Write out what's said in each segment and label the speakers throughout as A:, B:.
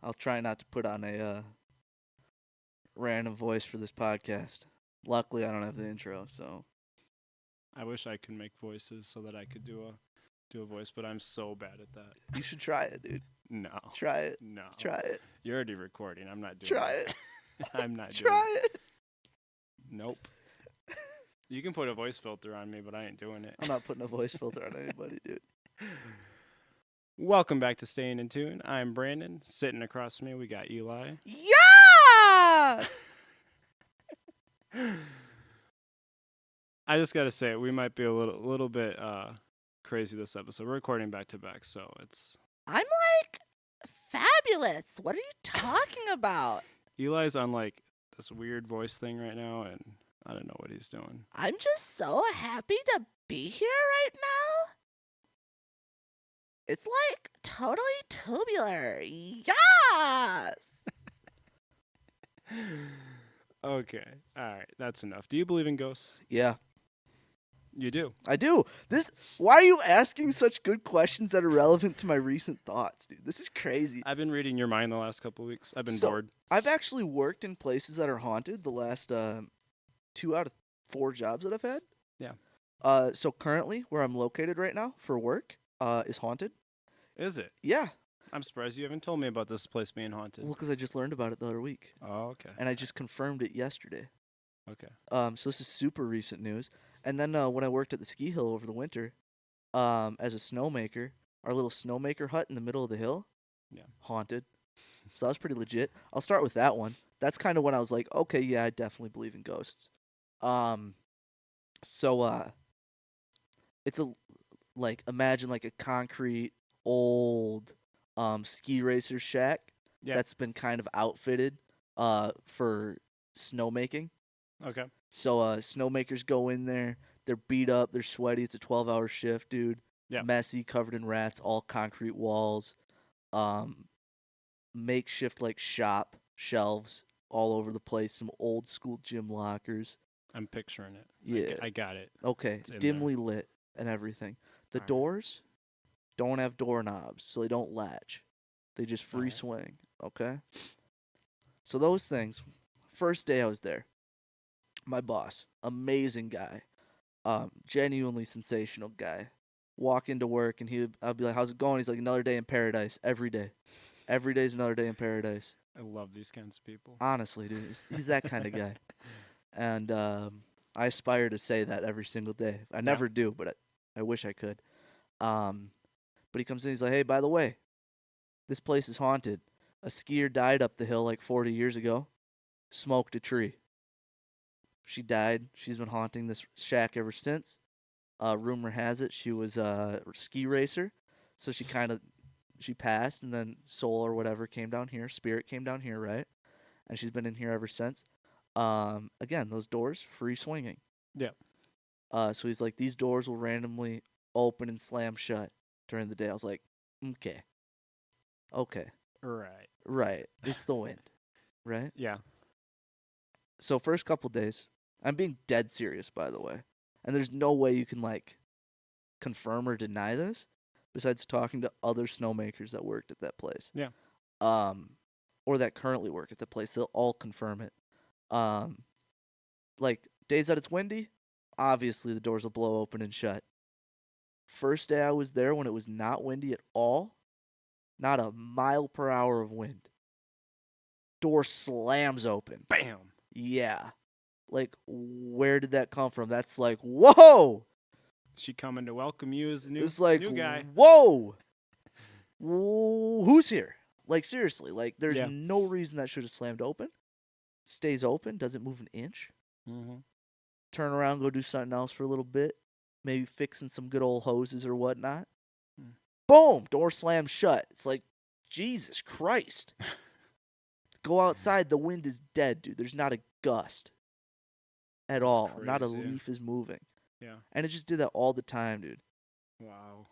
A: I'll try not to put on a random voice for this podcast. Luckily, I don't have the intro, so
B: I wish I could make voices so that I could do a voice, but I'm so bad at that.
A: you should try it, dude.
B: No.
A: Try it.
B: No.
A: Try it.
B: You're already recording. I'm not doing
A: Try
B: it.
A: it.
B: I'm not doing
A: Try it.
B: Nope. You can put a voice filter on me, but I ain't doing it.
A: I'm not putting a voice filter on anybody, dude.
B: Welcome back to Staying in Tune. I'm Brandon. Sitting across from me, we got Eli.
A: Yes!
B: I just gotta say, we might be a little bit crazy this episode. We're recording back to back, so it's.
A: I'm like fabulous. What are you talking about?
B: Eli's on like this weird voice thing right now, and I don't know what he's doing.
A: I'm just so happy to be here right now. It's like totally tubular. Yes!
B: Okay, all right, that's enough. Do you believe in ghosts?
A: Yeah,
B: You do.
A: I do. Why are you asking such good questions that are relevant to my recent thoughts, dude? This is crazy.
B: I've been reading your mind the last couple of weeks. I've been
A: So-
B: bored.
A: I've actually worked in places that are haunted the last 2 out of 4 jobs that I've had.
B: Yeah.
A: So currently, where I'm located right now for work, is haunted.
B: Is it?
A: Yeah.
B: I'm surprised you haven't told me about this place being haunted.
A: Well, because I just learned about it the other week,
B: Oh, okay.
A: and I just confirmed it yesterday.
B: Okay.
A: So this is super recent news. And then when I worked at the ski hill over the winter, as a snowmaker, our little snowmaker hut in the middle of the hill,
B: Yeah.
A: haunted. So that was pretty legit. I'll start with that one. That's kind of when I was like, okay, yeah, I definitely believe in ghosts. So it's imagine like a concrete old ski racer shack
B: Yeah.
A: that's been kind of outfitted for snowmaking.
B: Okay.
A: So snowmakers go in there, they're beat up, they're sweaty, it's a 12-hour shift, dude.
B: Yeah.
A: Messy, covered in rats, all concrete walls. Makeshift like shop shelves all over the place, some old school gym lockers.
B: I'm picturing it.
A: Yeah.
B: I got it.
A: Okay,
B: It's in
A: dimly lit and everything. The
B: Alright.
A: doors don't have doorknobs, so they don't latch. They just free
B: Alright.
A: swing, okay? So those things, first day I was there, my boss, amazing guy, genuinely sensational guy. Walk into work and I'll be like, how's it going? He's like, another day in paradise, every day. Every day's another day in paradise.
B: I love these kinds of people.
A: Honestly, dude, he's that kind of guy. And I aspire to say that every single day. I never do, but I wish I could. But he comes in, he's like, hey, by the way, this place is haunted. A skier died up the hill like 40 years ago, smoked a tree. She died. She's been haunting this shack ever since. Rumor has it she was a ski racer, so she passed, and then soul or whatever came down here. Spirit came down here, right? And she's been in here ever since. Again, those doors, free swinging.
B: Yeah.
A: So he's like, these doors will randomly open and slam shut during the day. I was like, okay. Right. It's the wind, right?
B: Yeah.
A: So first couple days, I'm being dead serious, by the way. And there's no way you can confirm or deny this besides talking to other snowmakers that worked at that place.
B: Yeah.
A: Or that currently work at the place. They'll all confirm it. Days that it's windy, obviously the doors will blow open and shut. First day I was there when it was not windy at all, not a mile per hour of wind. Door slams open.
B: Bam.
A: Yeah. Where did that come from? That's like, whoa!
B: She coming to welcome you as the new,
A: It's like,
B: new guy.
A: whoa! Who's here? Seriously. There's
B: Yeah.
A: no reason that should have slammed open. Stays open, doesn't move an inch.
B: Mm-hmm.
A: Turn around, go do something else for a little bit. Maybe fixing some good old hoses or whatnot. Boom! Door slams shut. It's like, Jesus Christ. Go outside, the wind is dead, dude. There's not a gust at all. Not a
B: crazy, yeah.
A: leaf is moving.
B: Yeah.
A: And it just did that all the time, dude.
B: Wow.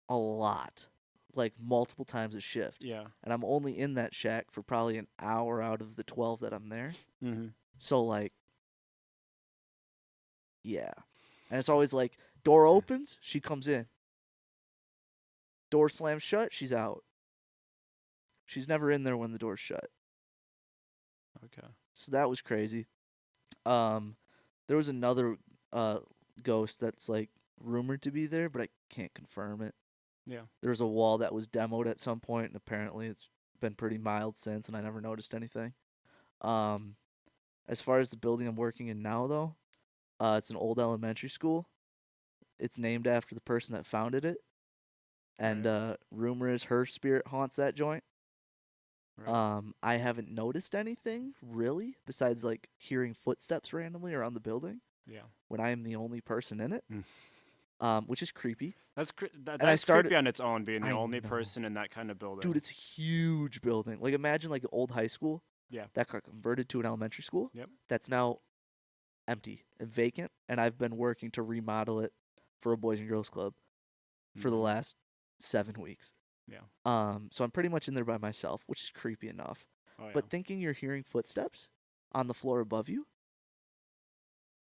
A: A lot. Multiple times a shift.
B: Yeah.
A: And I'm only in that shack for probably an hour out of the 12 that I'm there.
B: Mm-hmm.
A: So, yeah. And it's always door opens, she comes in. Door slams shut, she's out. She's never in there when the door's shut.
B: Okay.
A: So that was crazy. There was another ghost that's like rumored to be there, but I can't confirm it.
B: Yeah.
A: There's a wall that was demoed at some point, and apparently it's been pretty mild since, and I never noticed anything. As far as the building I'm working in now, though, it's an old elementary school. It's named after the person that founded it, and
B: Right.
A: rumor is her spirit haunts that joint.
B: Right.
A: I haven't noticed anything really besides like hearing footsteps randomly around the building
B: Yeah.
A: when I am the only person in it,
B: Mm.
A: which is creepy.
B: That's
A: And I
B: that's
A: started.
B: creepy on its own, being the
A: I
B: only
A: know,
B: person in that kind of building.
A: dude. It's a huge building. Like imagine like an old high school
B: Yeah.
A: that got converted to an elementary school.
B: Yep.
A: That's now empty and vacant, and I've been working to remodel it for a boys and girls club for the
B: Mhm.
A: last 7 weeks.
B: Yeah.
A: So I'm pretty much in there by myself, which is creepy enough.
B: Oh yeah.
A: But thinking you're hearing footsteps on the floor above you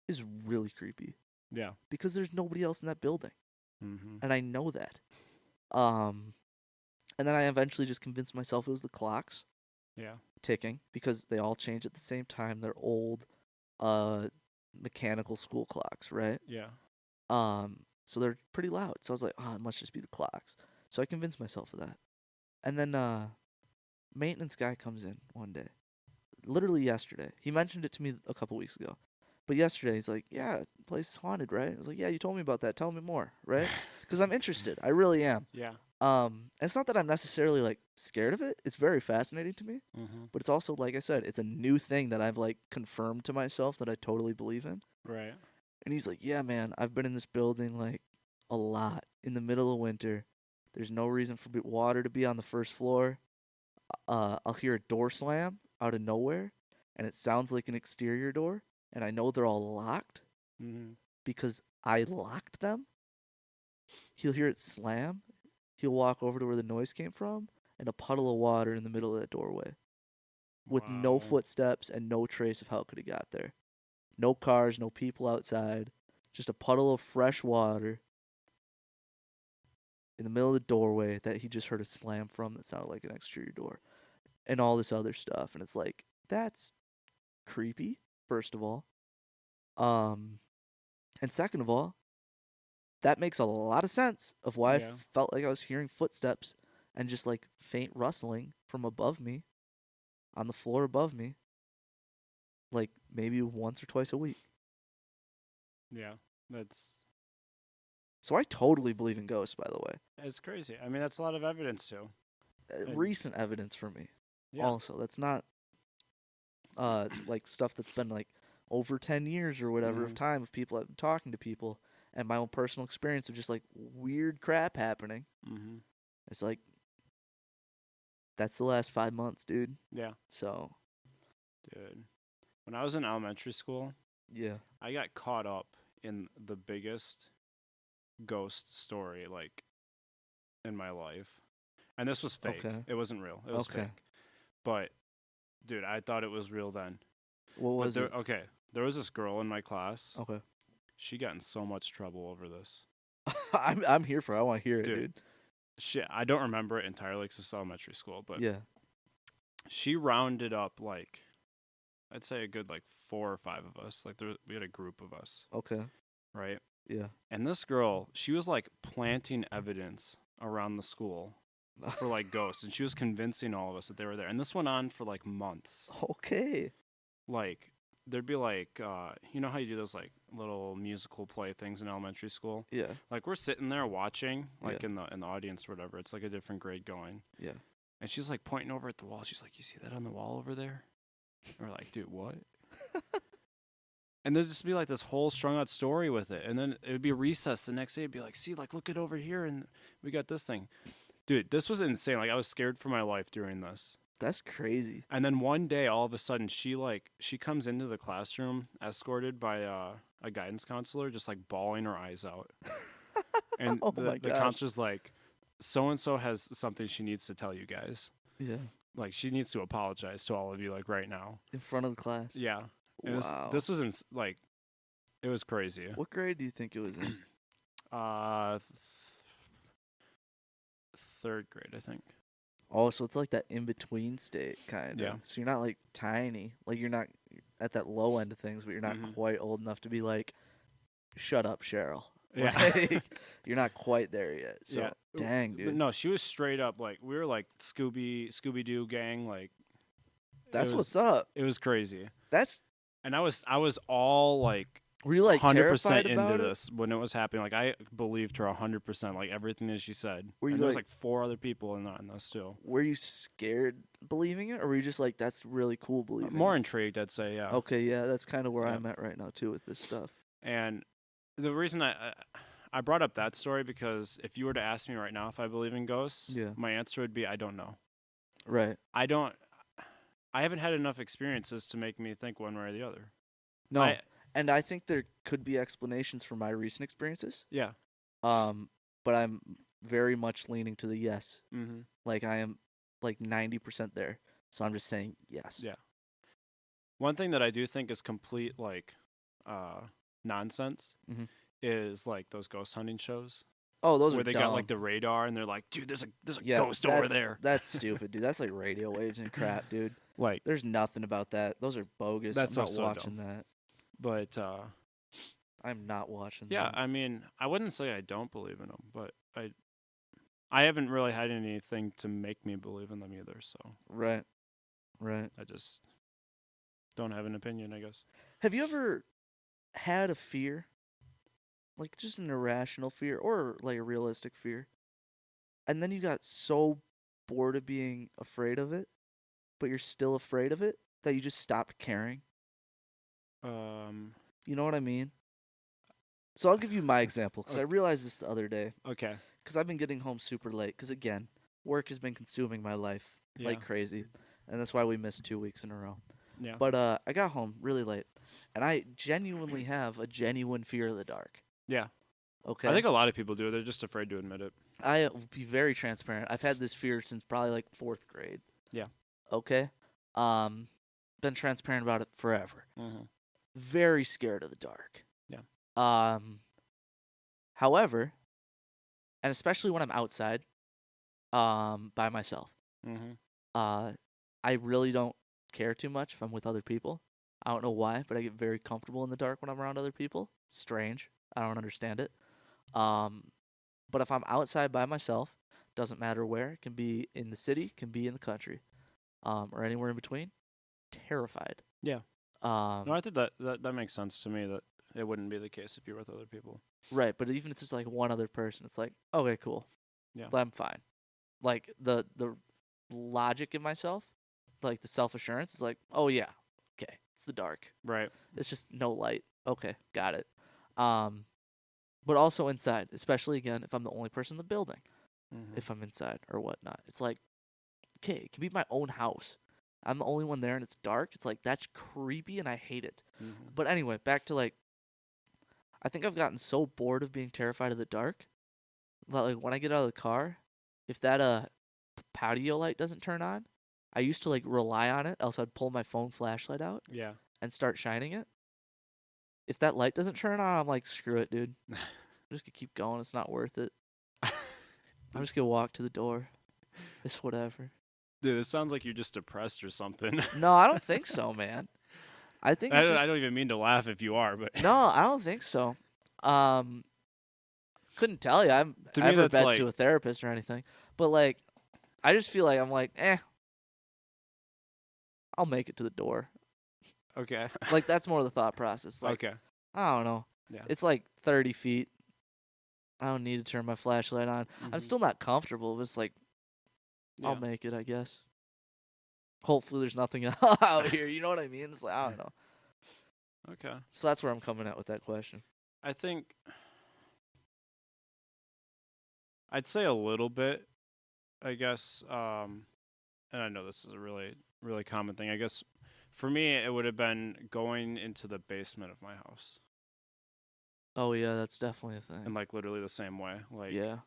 A: is really creepy
B: Yeah.
A: because there's nobody else in that building,
B: Mm-hmm.
A: and I know that. And then I eventually just convinced myself it was the clocks
B: Yeah.
A: ticking because they all change at the same time. They're old, mechanical school clocks, right?
B: Yeah.
A: So they're pretty loud. So I was like, oh, it must just be the clocks. So I convinced myself of that. And then maintenance guy comes in one day, literally yesterday. He mentioned it to me a couple weeks ago, but yesterday he's like, "Yeah, the place is haunted, right?" I was like, "Yeah, you told me about that. Tell me more, right?" Because I'm interested. I really am.
B: Yeah.
A: It's not that I'm necessarily like scared of it. It's very fascinating to me,
B: Mm-hmm.
A: but it's also like I said, it's a new thing that I've like confirmed to myself that I totally believe in.
B: Right.
A: And he's like, "Yeah, man, I've been in this building like a lot in the middle of winter. There's no reason for water to be on the first floor. I'll hear a door slam out of nowhere, and it sounds like an exterior door, and I know they're all locked
B: Mm-hmm.
A: because I locked them. He'll hear it slam. He'll walk over to where the noise came from, and a puddle of water in the middle of that doorway with no
B: Wow.
A: footsteps and no trace of how it could have got there. No cars, no people outside, just a puddle of fresh water in the middle of the doorway that he just heard a slam from that sounded like an exterior door, and all this other stuff. And it's like, that's creepy, first of all. And second of all, that makes a lot of sense of why I
B: Yeah.
A: felt like I was hearing footsteps and just like faint rustling from above me, on the floor above me, like maybe once or twice a week.
B: Yeah. That's
A: So I totally believe in ghosts, by the way.
B: it's crazy. I mean, that's a lot of evidence too. And-
A: Recent evidence for me.
B: Yeah.
A: Also, that's not like stuff that's been like over 10 years or whatever of
B: Mhm.
A: time of people I've been talking to people and my own personal experience of just like weird crap happening.
B: Mm-hmm.
A: It's like that's the last 5 months, dude.
B: Yeah.
A: So,
B: Dude. When I was in elementary school,
A: yeah.
B: I got caught up in the biggest ghost story like in my life. And this was fake.
A: Okay.
B: It wasn't real. It was
A: Okay.
B: fake. But dude, I thought it was real then.
A: What was it?
B: Okay, there was this girl in my class.
A: Okay.
B: She got in so much trouble over this.
A: I'm here for it. I want to hear it, dude.
B: Shit, I don't remember it entirely because it's elementary school, but
A: Yeah.
B: she rounded up like, I'd say a good like 4 or 5 of us. Like we had a group of us,
A: Okay.
B: right?
A: Yeah.
B: And this girl, she was like planting evidence around the school for like ghosts, and she was convincing all of us that they were there. And this went on for like months.
A: Okay.
B: Like there'd be like, you know how you do those like little musical play things in elementary school?
A: Yeah.
B: Like we're sitting there watching, like
A: Yeah.
B: in the audience or whatever. It's like a different grade going.
A: Yeah.
B: And she's like pointing over at the wall. She's like, "You see that on the wall over there?" And we're like, "Dude, what?" And there'd just be like this whole strung out story with it. And then it would be recess the next day. It'd be like, "See, like look it over here, and we got this thing." Dude, this was insane. Like I was scared for my life during this.
A: That's crazy.
B: And then one day, all of a sudden, she comes into the classroom escorted by a guidance counselor, just like bawling her eyes out. And
A: Oh
B: the
A: my gosh.
B: counselor's like, "So and so has something she needs to tell you guys.
A: Yeah.
B: Like she needs to apologize to all of you, like right now."
A: In front of the class.
B: Yeah. And
A: Wow.
B: this was like, it was crazy.
A: What grade do you think it was in?
B: Uh, 3rd grade, I think.
A: Oh, so it's like that in between state kind of.
B: Yeah.
A: So you're not like tiny, like you're not at that low end of things, but you're not
B: Mhm.
A: quite old enough to be like, shut up, Cheryl.
B: Yeah.
A: Like, you're not quite there yet. So
B: Yeah.
A: dang,
B: But
A: dude,
B: no, she was straight up like we were like Scooby Doo gang. Like
A: that's what's up.
B: it was crazy.
A: That's
B: And I was all like
A: were you like
B: 100%
A: terrified
B: into
A: about it?
B: this when it was happening. Like I believed her 100%, like everything that she said.
A: Were you
B: and there was
A: like-
B: like 4 other people in this too.
A: Were you scared believing it, or were you just like, that's really cool believing
B: More
A: it?
B: intrigued, I'd say, yeah.
A: Okay, yeah, that's kind of where
B: Yeah.
A: I'm at right now too with this stuff.
B: And the reason I brought up that story because if you were to ask me right now if I believe in ghosts,
A: Yeah.
B: my answer would be I don't know.
A: Right.
B: I haven't had enough experiences to make me think one way or the other.
A: No, and I think there could be explanations for my recent experiences.
B: Yeah.
A: But I'm very much leaning to the yes.
B: Mm-hmm.
A: Like I am like 90% there. So I'm just saying yes.
B: Yeah. One thing that I do think is complete like nonsense
A: Mhm.
B: is like those ghost hunting shows
A: Oh, those
B: where
A: are
B: they
A: dumb.
B: got like the radar and they're like, dude, there's a
A: Yeah,
B: ghost over
A: that's-
B: there.
A: That's stupid, dude. That's like radio waves and crap, dude.
B: Like,
A: There's nothing about that. Those are bogus.
B: That's
A: I'm not
B: so
A: watching
B: dumb.
A: that.
B: but
A: I'm not watching
B: yeah,
A: that.
B: I mean, I wouldn't say I don't believe in them, but I haven't really had anything to make me believe in them either. So
A: Right. Right.
B: I just don't have an opinion, I guess.
A: Have you ever had a fear? Like just an irrational fear or like a realistic fear? And then you got so bored of being afraid of it, but you're still afraid of it that you just stopped caring? You know what I mean? So I'll give you my example because I realized this the other day
B: Okay.
A: because I've been getting home super late because, again, work has been consuming my life like
B: Yeah.
A: crazy. And that's why we missed 2 weeks in a row.
B: Yeah.
A: But I got home really late. And I genuinely have a genuine fear of the dark.
B: Yeah.
A: Okay?
B: I think a lot of people do. They're just afraid to admit it.
A: I will be very transparent. I've had this fear since probably like 4th grade.
B: Yeah.
A: Okay? Been transparent about it forever.
B: Mm-hmm.
A: Very scared of the dark.
B: Yeah.
A: However, and especially when I'm outside, by myself,
B: Mm-hmm.
A: I really don't care too much if I'm with other people. I don't know why, but I get very comfortable in the dark when I'm around other people. Strange. I don't understand it. But if I'm outside by myself, doesn't matter where. It can be in the city, can be in the country, or anywhere in between. Terrified.
B: Yeah.
A: Um,
B: No, I think that makes sense to me that it wouldn't be the case if you're with other people.
A: Right, but even if it's just like one other person, it's like, okay, cool.
B: Yeah.
A: But I'm fine. Like the logic in myself, like the self assurance is like, oh yeah, okay, it's the dark.
B: Right.
A: It's just no light. Okay, got it. But also inside, especially again if I'm the only person in the building,
B: Mm-hmm.
A: if I'm inside or whatnot. It's like, okay, it can be my own house. I'm the only one there and it's dark. It's like that's creepy and I hate it.
B: Mm-hmm.
A: But anyway, back to like, I think I've gotten so bored of being terrified of the dark that like when I get out of the car, if that patio light doesn't turn on, I used to like rely on it, else I'd pull my phone flashlight out
B: Yeah.
A: and start shining it. If that light doesn't turn on, I'm like, screw it, dude. I'm just gonna keep going. It's not worth it. I'm just gonna walk to the door. It's whatever.
B: Dude, this sounds like you're just depressed or something.
A: No, I don't think so, man. I think it's just,
B: I don't even mean to laugh if you are, but
A: no, I don't think so. Couldn't tell you. I've
B: To me,
A: ever
B: that's
A: been
B: like-
A: to a therapist or anything, but like, I just feel like I'm like, I'll make it to the door.
B: okay.
A: Like that's more the thought process. Like
B: Okay.
A: I don't know.
B: Yeah.
A: It's like 30 feet. I don't need to turn my flashlight on. I'm
B: Mhm.
A: still not comfortable. But it's like I'll
B: Yeah.
A: make it, I guess. Hopefully, there's nothing out here. You know what I mean? It's like I don't know.
B: Okay.
A: So that's where I'm coming at with that question.
B: I think I'd say a little bit, I guess. And I know this is a really, really common thing. I guess for me, it would have been going into the basement of my house,
A: Oh yeah, that's definitely a thing.
B: and like literally the same way. Like,
A: Yeah.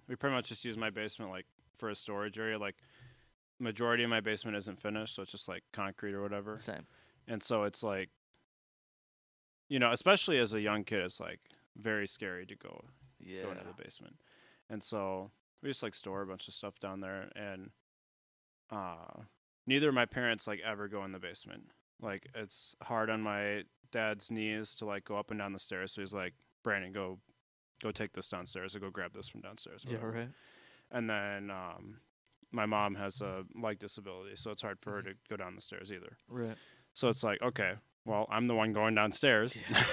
B: we pretty much just use my basement like for a storage area. Like, majority of my basement isn't finished, so it's just like concrete or whatever.
A: Same.
B: And so it's like, especially as a young kid, it's like very scary to go
A: Yeah.
B: into the basement. And so We just like store a bunch of stuff down there, and neither of my parents like ever go in the basement. Like it's hard on my dad's knees to like go up and down the stairs. So he's like, Brandon, go take this downstairs or go grab this from downstairs.
A: Yeah,
B: Whatever.
A: right.
B: And then my mom has a leg disability, so it's hard for her to go down the stairs either.
A: Right.
B: So it's like, okay, well, I'm the one going downstairs.
A: Yeah.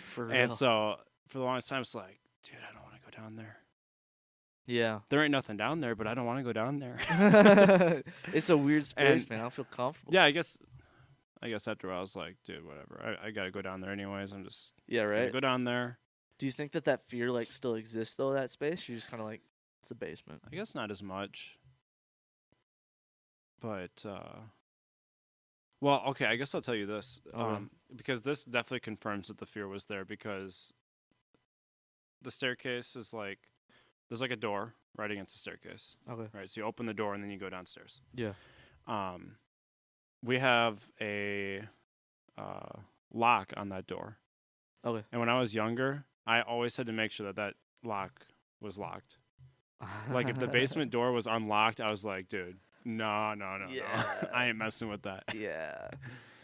A: For real.
B: And so for the longest time, it's like, dude, I don't want to go down there.
A: Yeah.
B: There ain't nothing down there, but I don't want to go down there.
A: It's a weird space,
B: And-
A: man. I don't feel comfortable.
B: Yeah, I guess after a while, I was like, dude, whatever. I got to go down there anyways. I'm just
A: Yeah,
B: gonna
A: right.
B: go down there.
A: Do you think that fear like still exists though? That space? You're just kind of like, it's a basement.
B: I guess not as much. But, well, okay, I guess I'll tell you this.
A: Okay.
B: Because this definitely confirms that the fear was there, because the staircase is like, there's like a door right against the staircase.
A: Okay.
B: Right, so you open the door and then you go downstairs.
A: Yeah.
B: We have a lock on that door.
A: Okay.
B: And when I was younger, I always had to make sure that lock was locked. Like if the basement door was unlocked, I was like, dude, no.
A: Yeah.
B: I ain't messing with that.
A: Yeah.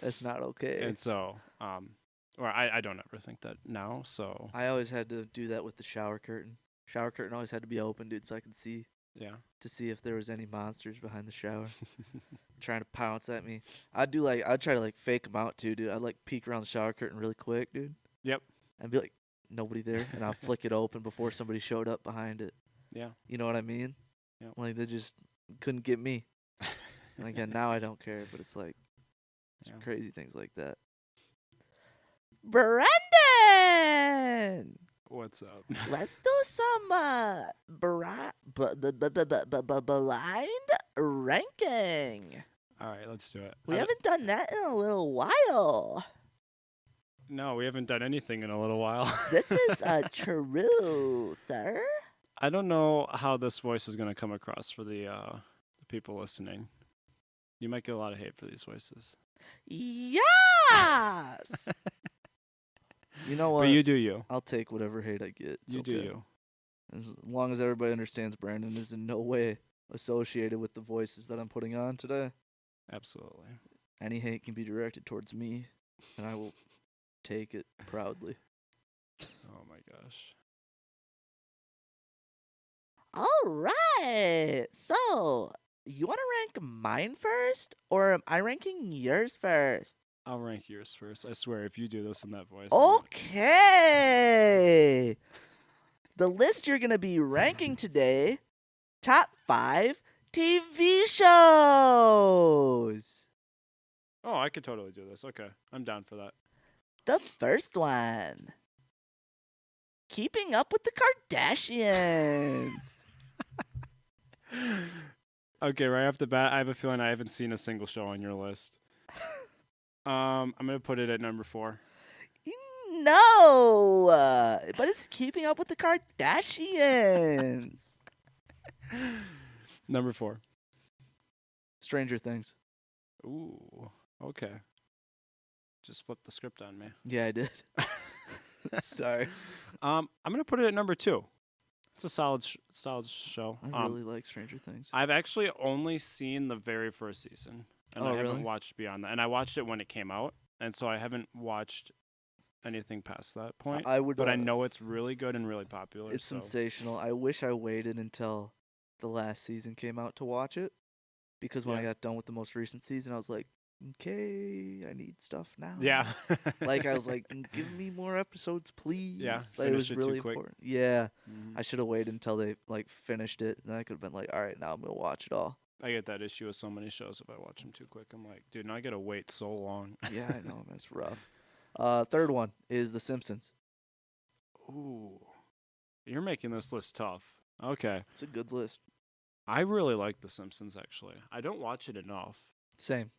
A: That's not okay.
B: And so, or I don't ever think that now. So
A: I always had to do that with the shower curtain. Shower curtain always had to be open, dude, so I could see
B: yeah.
A: if there was any monsters behind the shower trying to pounce at me. I'd try to like fake them out too, dude. I'd like peek around the shower curtain really quick, dude.
B: Yep.
A: And be like, nobody there, and I'll flick it open before somebody showed up behind it.
B: Yeah.
A: You know what I mean?
B: Yep.
A: Like they just couldn't get me. And again, now I don't care, but it's like
B: Yeah.
A: crazy things like that. Brandon,
B: What's up?
A: let's do some blind ranking.
B: All right, let's do it.
A: We haven't done that in a little while.
B: No, we haven't done anything in a little while.
A: This is true, sir.
B: I don't know how this voice is going to come across for the people listening. You might get a lot of hate for these voices.
A: Yes. You know what?
B: But you do you.
A: I'll take whatever hate I get. It's
B: You do
A: okay.
B: you.
A: As long as everybody understands Brandon is in no way associated with the voices that I'm putting on today.
B: Absolutely.
A: Any hate can be directed towards me, and I will take it proudly.
B: Oh my gosh.
A: All right. So, you want to rank mine first, or am I ranking yours first?
B: I'll rank yours first. I swear, if you do this in that voice.
A: Okay. The list you're going to be ranking today, top 5 TV shows.
B: Oh, I could totally do this. Okay. I'm down for that.
A: The first one, Keeping Up with the Kardashians.
B: Okay, right off the bat, I have a feeling I haven't seen a single show on your list. I'm going to put it at number 4.
A: No, but it's Keeping Up with the Kardashians.
B: Number 4.
A: Stranger Things.
B: Ooh, okay. Just flipped the script on me.
A: Yeah, I did. Sorry.
B: I'm going to put it at number 2. It's a solid show.
A: I really like Stranger Things.
B: I've actually only seen the very first season, and I haven't watched beyond that. And I watched it when it came out, and so I haven't watched anything past that point. But I know it's really good and really popular.
A: It's sensational. I wish I waited until the last season came out to watch it, because when I got done with the most recent season, I was like, okay, I need stuff now.
B: Yeah.
A: Like, I was like, give me more episodes, please.
B: Yeah,
A: Like, it was
B: finished it
A: really
B: too quick.
A: important. Yeah.
B: Mhm.
A: I should have waited until they, like, finished it, and I could have been like, all right, now I'm going to watch it all.
B: I get that issue with so many shows. If I watch them too quick, I'm like, dude, now I got to wait so long.
A: Yeah, I know, man, it's rough. Third one is The Simpsons.
B: Ooh. You're making this list tough. Okay.
A: It's a good list.
B: I really like The Simpsons, actually. I don't watch it enough.
A: Same.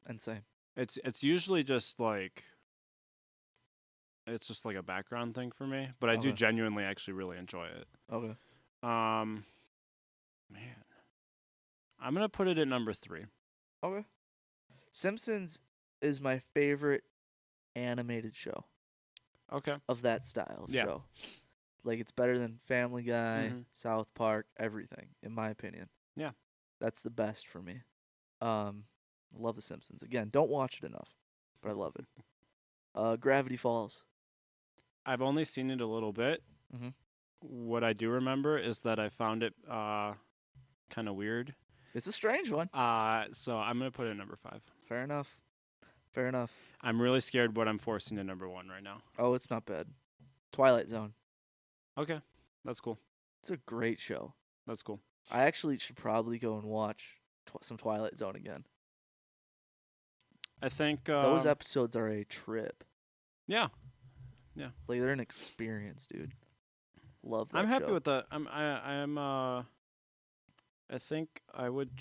B: It's usually just like it's just like a background thing for me, but I do
A: Okay.
B: genuinely actually really enjoy it.
A: Okay.
B: Man, I'm gonna put it at number 3.
A: Okay. Simpsons is my favorite animated show
B: Okay.
A: of that style of
B: Yeah.
A: show. Like, it's better than Family Guy,
B: Mhm.
A: South Park, everything, in my opinion.
B: Yeah.
A: That's the best for me. I love The Simpsons. Again, don't watch it enough, but I love it. Gravity Falls.
B: I've only seen it a little bit.
A: Mhm.
B: What I do remember is that I found it kind of weird.
A: It's a strange one.
B: So I'm gonna put it at number 5.
A: Fair enough. Fair enough.
B: I'm really scared what I'm forcing to number 1 right now.
A: Oh, it's not bad. Twilight Zone.
B: Okay, that's cool.
A: It's a great show.
B: That's cool.
A: I actually should probably go and watch some Twilight Zone again.
B: I think
A: Those episodes are a trip.
B: Yeah.
A: Like, they're an experience, dude. Love that
B: I'm happy
A: show.
B: with that. I think I would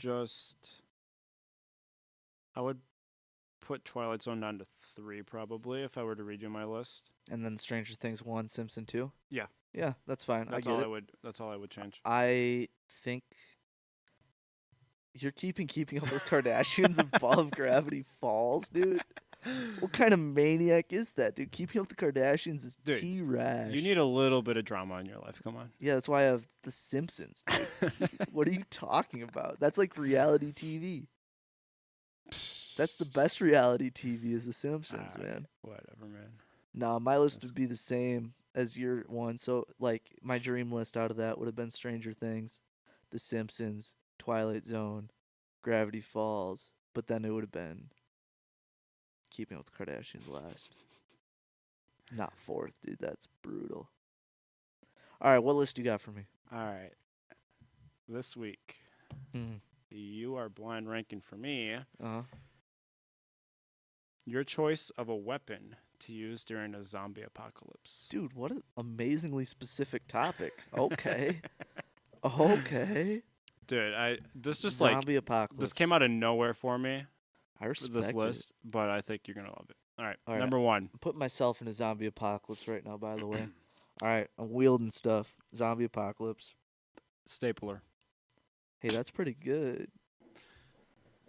B: put Twilight Zone down to 3 probably if I were to redo my list.
A: And then Stranger Things 1, Simpson 2?
B: Yeah.
A: Yeah, that's fine.
B: That's
A: I get
B: all
A: it.
B: That's all I would change.
A: I think you're keeping Up with Kardashians above Gravity Falls, dude. What kind of maniac is that, dude? Keeping Up with the Kardashians is
B: Dude,
A: T-rash.
B: You need a little bit of drama in your life. Come on.
A: Yeah, that's why I have The Simpsons, dude. What are you talking about? That's like reality TV. That's the best reality TV is The Simpsons, man.
B: Whatever, man.
A: No, my list would be the same as your one. So, like, my dream list out of that would have been Stranger Things, The Simpsons, Twilight Zone, Gravity Falls, but then it would have been Keeping Up with the Kardashians last. Not 4th, dude. That's brutal. All right, what list you got for me?
B: All right. This week, you are blind ranking for me
A: Uh-huh.
B: your choice of a weapon to use during a zombie apocalypse.
A: Dude, what an amazingly specific topic. Okay. Okay.
B: Dude, this just
A: Zombie apocalypse.
B: this came out of nowhere for me.
A: I respect
B: this list, but I think you're gonna love it. All right,
A: All right.
B: number 1.
A: I'm putting myself in a zombie apocalypse right now, by the way. All right, I'm wielding stuff. Zombie apocalypse.
B: Stapler.
A: Hey, that's pretty good.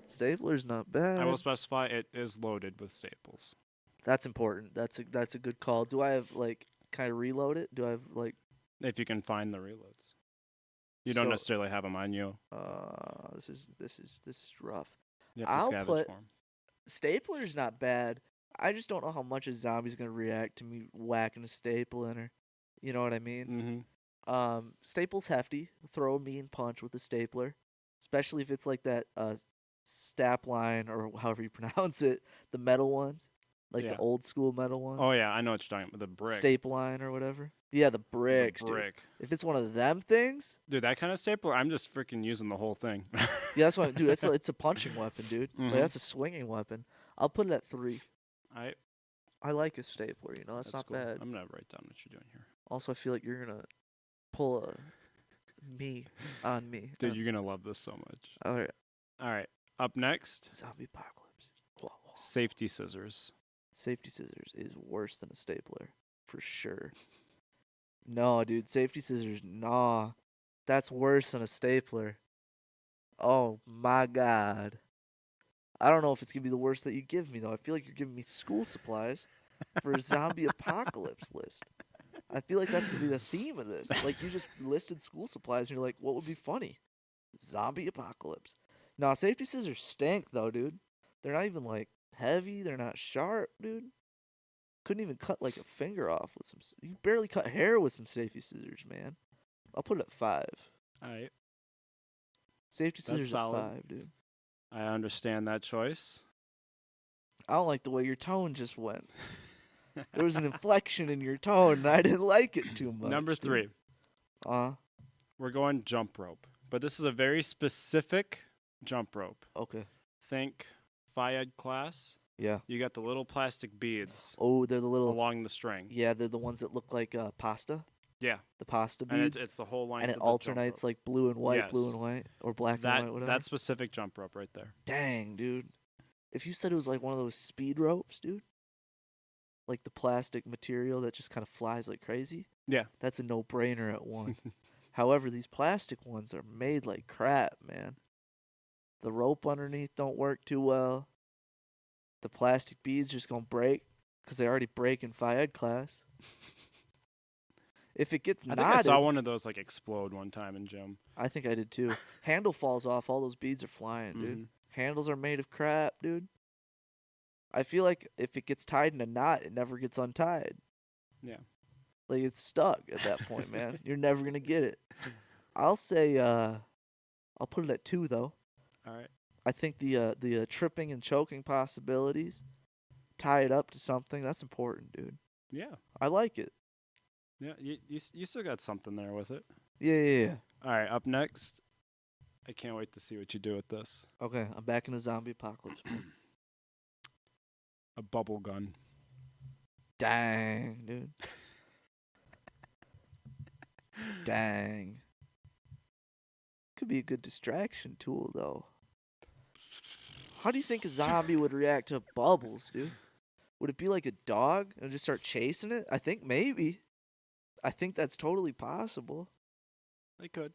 A: Stapler's not bad.
B: I will specify it is loaded with staples.
A: That's important. That's a good call. Do I have like kind of reload it? Do I have like
B: If you can find the reloads, you don't
A: So-
B: necessarily have them on you.
A: this is rough.
B: You have to
A: I'll
B: scavenge
A: put-
B: for 'em.
A: Stapler's not bad. I just don't know how much a zombie's gonna react to me whacking a staple in her. You know what I mean?
B: Mm-hmm.
A: Staple's hefty. Throw a mean punch with a stapler, especially if it's like that stap line or however you pronounce it, the metal ones, like
B: Yeah.
A: the old school metal ones.
B: Oh yeah, I know what you're talking about. The brick.
A: Staple line or whatever. Yeah, the
B: The
A: bricks, dude.
B: brick.
A: If it's one of them things,
B: Dude, that kind of stapler, I'm just freaking using the whole thing.
A: yeah, that's what, dude. It's a punching weapon, dude.
B: Mhm.
A: Like, that's a swinging weapon. I'll put it at 3.
B: I
A: I like a stapler. You know, that's not
B: cool.
A: bad.
B: I'm gonna write down what you're doing here.
A: Also, I feel like you're gonna pull a me on me.
B: Dude, you're gonna love this so much.
A: All right,
B: All right, up next,
A: zombie apocalypse. Whoa, whoa.
B: safety scissors.
A: Safety scissors is worse than a stapler, for sure. No, dude, safety scissors, nah. That's worse than a stapler. Oh my god. I don't know if it's gonna be the worst that you give me though. I feel like you're giving me school supplies for a zombie apocalypse list. I feel like that's gonna be the theme of this. Like, you just listed school supplies and you're like, what would be funny? Zombie apocalypse. Nah, safety scissors stink though, dude. They're not even like heavy. They're not sharp, dude. Couldn't even cut like a finger off with some. You barely cut hair with some safety scissors, man. I'll put it at 5.
B: All right,
A: Safety scissors
B: solid.
A: at 5, dude.
B: I understand that choice.
A: I don't like the way your tone just went. There was an inflection in your tone, and I didn't like it too much.
B: Number 3,
A: dude.
B: we're going jump rope, but this is a very specific jump rope.
A: Okay.
B: Think Phi-Ed class.
A: Yeah.
B: You got the little plastic beads
A: Oh, they're the little.
B: along the string.
A: Yeah, they're the ones that look like pasta.
B: Yeah,
A: The pasta
B: and
A: beads.
B: it's the whole length.
A: And it
B: of the jump
A: alternates
B: rope.
A: like blue and white, blue
B: Yes.
A: and white, or black
B: that
A: and white, whatever.
B: that specific jump rope right there.
A: Dang, dude. If you said it was like one of those speed ropes, dude, like the plastic material that just kind of flies like crazy,
B: Yeah.
A: that's a no-brainer at 1. However, these plastic ones are made like crap, man. The rope underneath don't work too well. The plastic beads just gonna break because they already break in Phi Ed class. If it gets
B: I think I saw
A: knotted,
B: one of those like explode one time in gym.
A: I think I did too. Handle falls off, all those beads are flying, dude.
B: Mhm.
A: Handles are made of crap, dude. I feel like if it gets tied in a knot, it never gets untied.
B: Yeah.
A: Like it's stuck at that point, man. You're never gonna get it. I'll say I'll put it at 2 though.
B: All right.
A: I think the tripping and choking possibilities, tie it up to something. That's important, dude.
B: Yeah.
A: I like it.
B: Yeah. You still got something there with it.
A: Yeah.
B: All right. Up next, I can't wait to see what you do with this.
A: Okay, I'm back in the zombie apocalypse.
B: A bubble gun.
A: Dang, dude. Dang. Could be a good distraction tool, though. How do you think a zombie would react to bubbles, dude? Would it be like a dog and just start chasing it? I think maybe. I think that's totally possible.
B: They could.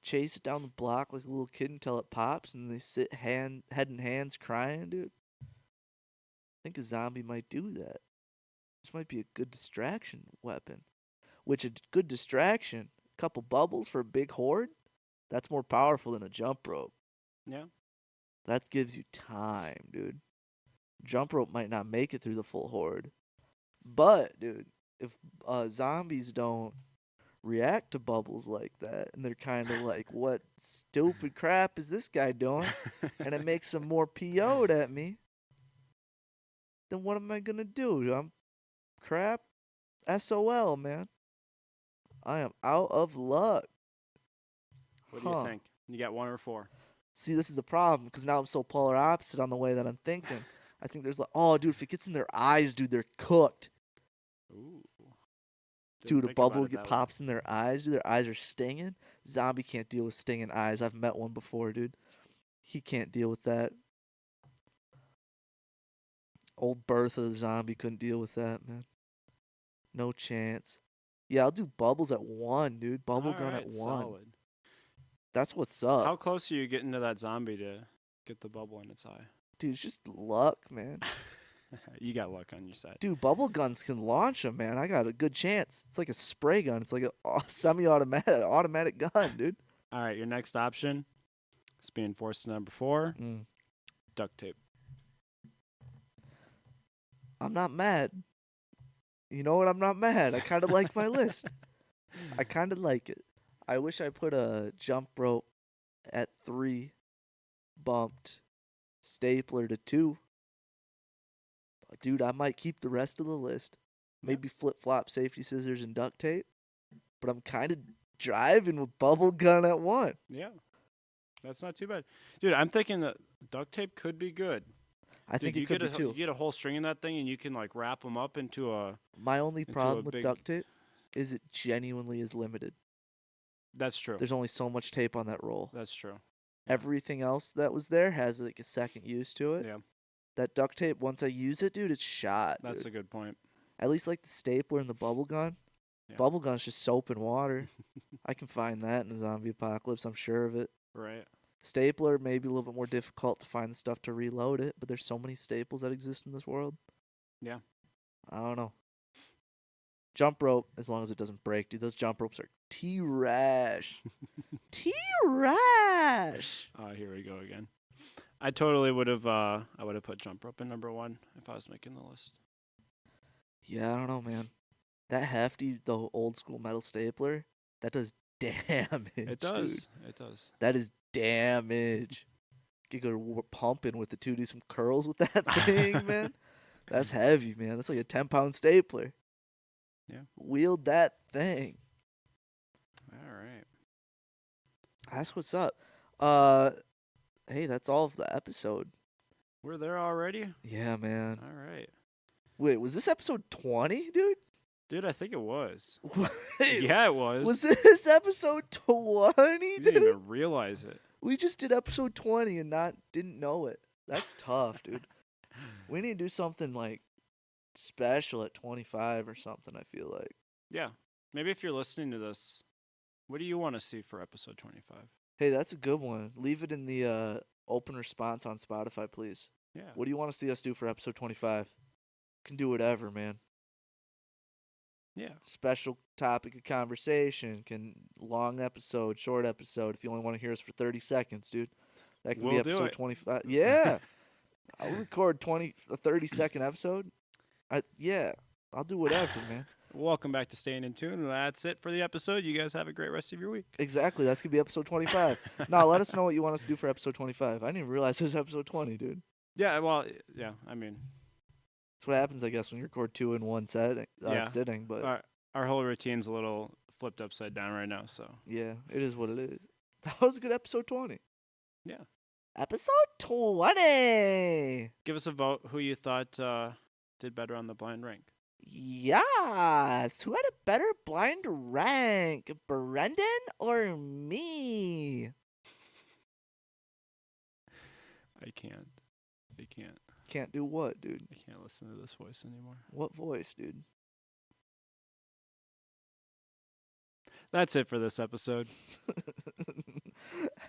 A: Chase it down the block like a little kid until it pops, and they sit head in hands crying, dude. I think a zombie might do that. This might be a good distraction weapon. Which a good distraction, a couple bubbles for a big horde, that's more powerful than a jump rope.
B: Yeah.
A: That gives you time, dude. Jump rope might not make it through the full horde. But, dude, if zombies don't react to bubbles like that, and they're kind of like, what stupid crap is this guy doing? And it makes them more PO'd at me, then what am I going to do? I'm crap. SOL, man. I am out of luck.
B: What do you think? You got 1 or 4?
A: See, this is the problem, because now I'm so polar opposite on the way that I'm thinking. I think there's like, oh, dude, if it gets in their eyes, dude, they're cooked.
B: Ooh.
A: Dude, a bubble pops in their eyes, dude, their eyes are stinging. Zombie can't deal with stinging eyes. I've met one before, dude. He can't deal with that. Old Bertha the zombie couldn't deal with that, man. No chance. Yeah, I'll do bubbles at 1, dude. Bubble gun at 1.
B: Solid.
A: That's what's up.
B: How close are you getting to that zombie to get the bubble in its eye?
A: Dude, it's just luck, man.
B: You got luck on your side.
A: Dude, bubble guns can launch them, man. I got a good chance. It's like a spray gun. It's like a automatic gun, dude.
B: All right, your next option is being forced to number 4. Duct tape.
A: I'm not mad. You know what? I'm not mad. I kind of like my list. I kind of like it. I wish I put a jump rope at 3, bumped, stapler to 2. Dude, I might keep the rest of the list. Maybe flip-flop, safety scissors, and duct tape. But I'm kind of driving with bubble gun at 1.
B: Yeah. That's not too bad. Dude, I'm thinking that duct tape could be good.
A: I think it could be too.
B: You get a whole string in that thing, and you can like wrap them up into a...
A: My only problem with duct tape is it genuinely is limited.
B: That's true.
A: There's only so much tape on that roll.
B: That's true.
A: Everything else that was there has like a second use to it.
B: Yeah.
A: That duct tape, once I use it, dude, it's shot.
B: That's
A: dude.
B: a good point.
A: At least like the stapler and the bubble gun.
B: Yeah.
A: Bubble gun's just soap and water. I can find that in the zombie apocalypse. I'm sure of it.
B: Right.
A: Stapler, maybe a little bit more difficult to find the stuff to reload it, but there's so many staples that exist in this world.
B: Yeah.
A: I don't know. Jump rope, as long as it doesn't break, dude. Those jump ropes are T-rash. T-rash.
B: Here we go again. I totally would have. I would have put jump rope in number 1 if I was making the list.
A: Yeah, I don't know, man. That hefty, the old school metal stapler, that does damage.
B: It does.
A: Dude.
B: It does.
A: That is damage. You could go pumping with the 2, do some curls with that thing, man. That's heavy, man. That's like a 10-pound stapler.
B: Yeah.
A: Wield that thing.
B: All right.
A: That's what's up. Hey, that's all of the episode.
B: We're there already?
A: Yeah, man.
B: All right.
A: Wait, was this episode 20, dude?
B: Dude, I think it was.
A: Wait,
B: Yeah, it was.
A: Was this episode 20,
B: You
A: dude?
B: didn't even realize it.
A: We just did episode 20 and didn't know it. That's tough, dude. We need to do something like special at 25 or something, I feel like.
B: Yeah. Maybe if you're listening to this, what do you want to see for episode 25?
A: Hey, that's a good one. Leave it in the open response on Spotify, please.
B: Yeah.
A: What do you want to see us do for episode 25? Can do whatever, man.
B: Yeah.
A: Special topic of conversation. Long episode, short episode. If you only want to hear us for 30 seconds, dude, that can be
B: We'll do
A: episode
B: it.
A: 25. Yeah, I'll record a 30-second episode. Yeah, I'll do whatever, man.
B: Welcome back to Staying in Tune. And that's it for the episode. You guys have a great rest of your week.
A: Exactly. That's gonna be episode 25. Now let us know what you want us to do for episode 25. I didn't even realize it was episode 20, dude.
B: Yeah. Well. Yeah. I mean.
A: That's what happens, I guess, when you record 2 in one sitting. But
B: Our whole routine's a little flipped upside down right now. So.
A: yeah, it is what it is. That was a good episode 20.
B: Yeah.
A: Episode 20.
B: Give us a vote. Who you thought did better on the blind rank?
A: Yes. Who had a better blind rank, Brendan or me?
B: I can't.
A: Can't do what, dude?
B: I can't listen to this voice anymore.
A: What voice, dude?
B: That's it for this episode.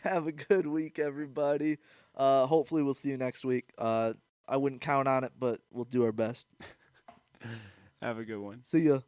A: Have a good week, everybody. Hopefully we'll see you next week. I wouldn't count on it, but we'll do our best.
B: Have a good one.
A: See ya.